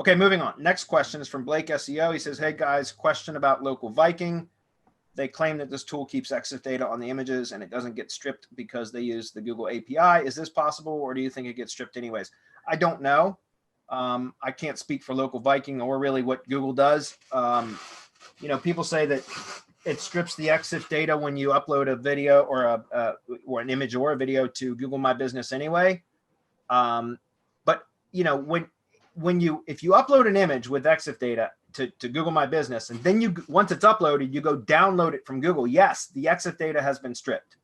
Okay, moving on. Next question is from Blake SEO. He says, hey guys, question about Local Viking. They claim that this tool keeps EXIF data on the images and it doesn't get stripped because they use the Google API. Is this possible, or do you think it gets stripped anyways? I don't know. I can't speak for Local Viking or really what Google does. You know, people say that it strips the EXIF data when you upload a video or an image or a video to Google My Business anyway. But you know, if you upload an image with EXIF data to Google My Business, and then once it's uploaded, you go download it from Google, yes, the EXIF data has been stripped.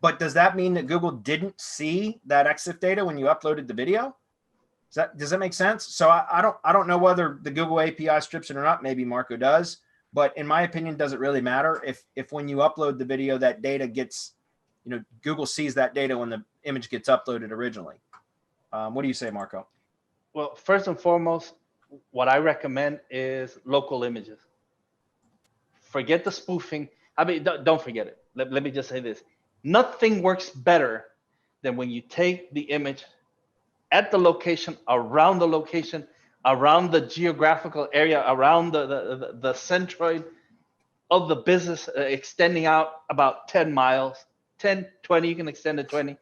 But does that mean that Google didn't see that EXIF data when you uploaded the video? Does that make sense? So I don't know whether the Google API strips it or not. Maybe Marco does, but in my opinion, does it really matter if when you upload the video, that data gets, you know, Google sees that data when the image gets uploaded originally? What do you say, Marco? Well, first and foremost, what I recommend is local images. Forget the spoofing. I mean, don't forget it. Let me just say this. Nothing works better than when you take the image at the location, around the geographical area, around the centroid of the business, extending out about 10 miles, 10, 20, you can extend it 20.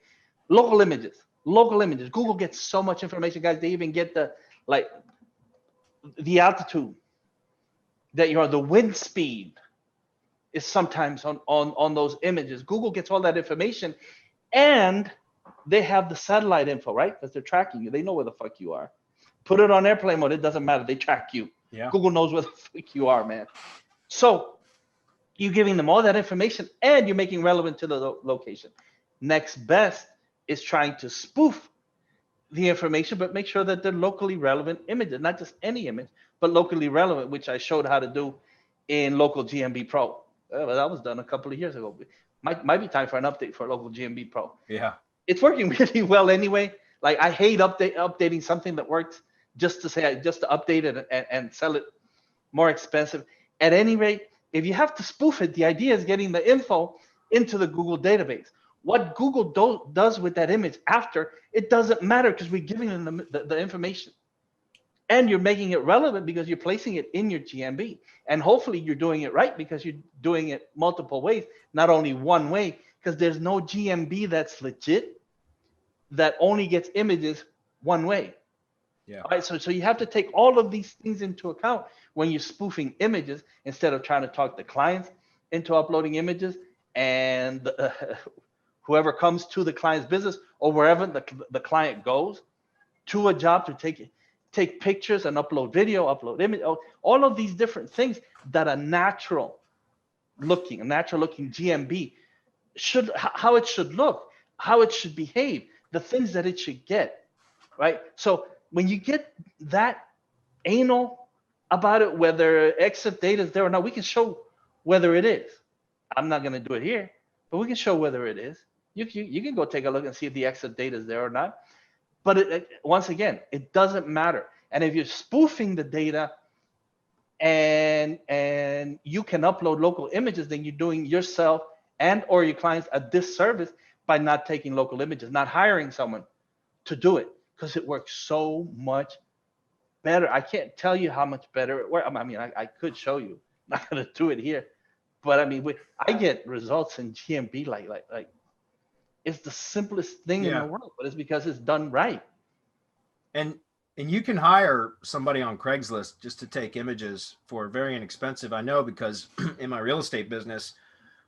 Local images. Google gets so much information, guys. They even get the altitude that you're on, the wind speed is sometimes on those images. Google gets all that information, and they have the satellite info, right? Because they're tracking you. They know where the fuck you are. Put it on airplane mode, it doesn't matter. They track you. Yeah. Google knows where the fuck you are, man. So you're giving them all that information, and you're making relevant to the location. Next best is trying to spoof the information, but make sure that they're locally relevant images, not just any image, but locally relevant, which I showed how to do in Local GMB Pro. That was done a couple of years ago. Might be time for an update for Local GMB Pro. Yeah. It's working really well anyway. Like, I hate updating something that works just to update it and sell it more expensive. At any rate, if you have to spoof it, the idea is getting the info into the Google database. What Google does with that image after, it doesn't matter, because we're giving them the information. And you're making it relevant because you're placing it in your GMB. And hopefully you're doing it right, because you're doing it multiple ways, not only one way, because there's no GMB that's legit that only gets images one way. Yeah. All right, so you have to take all of these things into account when you're spoofing images, instead of trying to talk the clients into uploading images, and whoever comes to the client's business, or wherever the client goes to a job to take pictures and upload video, upload image, all of these different things that a natural looking GMB how it should look, how it should behave, the things that it should get, right? So when you get that anal about it, whether EXIF data is there or not, we can show whether it is. I'm not going to do it here, but we can show whether it is. You can go take a look and see if the EXIF data is there or not. But once again, it doesn't matter. And if you're spoofing the data and you can upload local images, then you're doing yourself and or your clients a disservice by not taking local images, not hiring someone to do it, because it works so much better. I can't tell you how much better it works. I mean, I could show you. I'm not going to do it here. But I mean, I get results in GMB like it's the simplest thing in the world, but it's because it's done right. And you can hire somebody on Craigslist just to take images for very inexpensive. I know, because in my real estate business,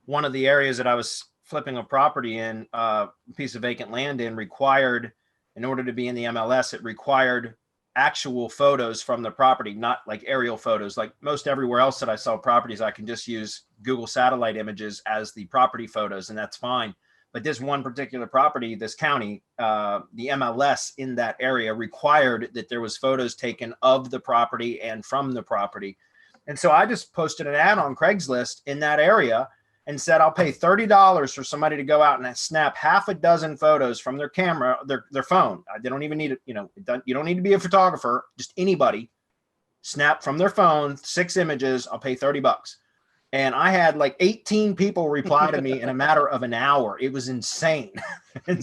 one of the areas that I was flipping a property in, a piece of vacant land in, required, in order to be in the MLS, it required actual photos from the property, not like aerial photos. Like most everywhere else that I sell properties, I can just use Google satellite images as the property photos, and that's fine. But this one particular property, this county, the MLS in that area required that there was photos taken of the property and from the property. And so I just posted an ad on Craigslist in that area and said, I'll pay $30 for somebody to go out and snap half a dozen photos from their camera, their phone. They don't even need it. You don't need to be a photographer, just anybody. Snap from their phone 6 images. I'll pay $30. And I had like 18 people reply to me in a matter of an hour. It was insane. And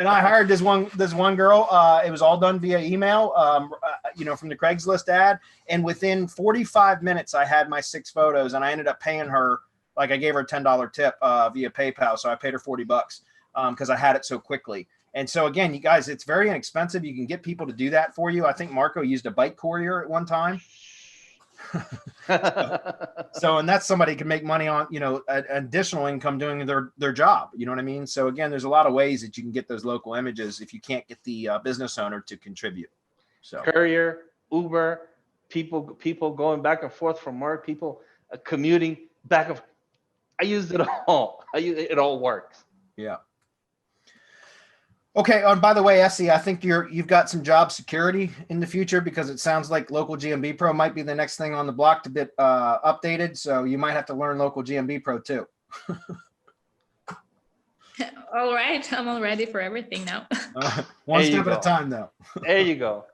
I hired this one girl. It was all done via email, from the Craigslist ad. And within 45 minutes, I had my 6 photos, and I ended up paying her, like I gave her a $10 tip via PayPal. So I paid her $40 because I had it so quickly. And so again, you guys, it's very inexpensive. You can get people to do that for you. I think Marco used a bike courier at one time. And that's somebody can make money on, additional income doing their job. You know what I mean? So again, there's a lot of ways that you can get those local images if you can't get the business owner to contribute. So courier, Uber, people going back and forth from work, people commuting back and I used it all. It all works. Yeah. Okay. And by the way, Essie, I think you've got some job security in the future, because it sounds like Local GMB Pro might be the next thing on the block to get updated. So you might have to learn Local GMB Pro too. All right, I'm all ready for everything now. One step at a time, though. There you go.